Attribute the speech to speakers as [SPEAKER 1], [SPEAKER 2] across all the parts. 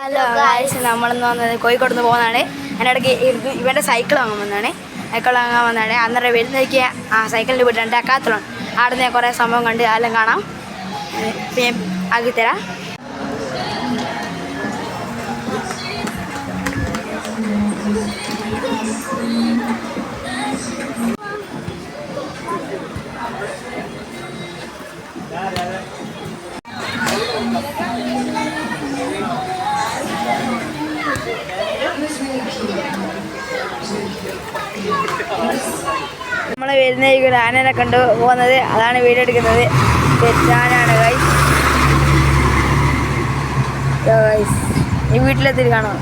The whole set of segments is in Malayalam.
[SPEAKER 1] ഹലോ ഗായ്സ്, നമ്മളെന്ന് വന്നത് കോഴിക്കോട് നിന്ന് പോകുന്നതാണ്. അതിനിടയ്ക്ക് ഇവൻ്റെ സൈക്കിൾ വാങ്ങാൻ വന്നതാണ്. അന്നേരം വരുന്നേക്ക് ആ സൈക്കിളിൻ്റെ വീട്ടിൽ ഡക്കാത്തലോൺ. അവിടെ നിന്ന് കുറേ സംഭവം കണ്ട് അതെല്ലാം കാണാം. പിന്നെ ആക്കിത്തരാം. നമ്മൾ വരുന്ന ആനനെ കണ്ടു പോകുന്നത്, അതാണ് വീഡിയോ എടുക്കുന്നത്. തെറ്റാനാണ് ഗൈസ്. ഈ വീട്ടിലെത്തിയിട്ട് കാണാം.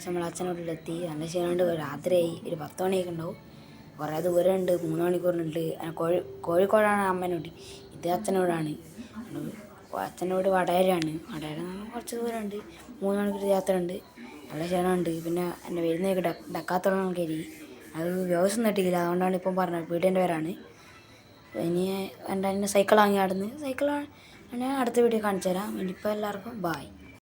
[SPEAKER 1] നമ്മൾ അച്ഛനോട്ടിലെത്തി. നല്ല ക്ഷീണമുണ്ട്. രാത്രിയായി, ഒരു 10 മണിയൊക്കെ ഉണ്ടാവും. കുറേ ദൂരമുണ്ട്, 3 മണിക്കൂറിനുണ്ട്. കോഴിക്കോടാണ് അമ്മേനോട്, ഇത് അച്ഛനോടാണ്. അച്ഛനോട് വടകരയാണ്. വടകര കുറച്ച് ദൂരമുണ്ട്, 3 മണിക്കൂർ യാത്ര ഉണ്ട്. നല്ല ക്ഷീണമുണ്ട്. പിന്നെ എന്നെ വരുന്നേക്ക് ഡക്കാത്തോളം കയറി. അത് വ്യവസ്ഥ കിട്ടിയില്ല, അതുകൊണ്ടാണ് ഇപ്പം പറഞ്ഞത്. വീടിൻ്റെ പേരാണ്. ഇനി എൻ്റെ സൈക്കിൾ വാങ്ങി. അടുത്ത് സൈക്കിൾ ഞാൻ അടുത്ത വീഡിയോ കാണിച്ചു തരാം. ഇനിയിപ്പോൾ എല്ലാവർക്കും ബായ്.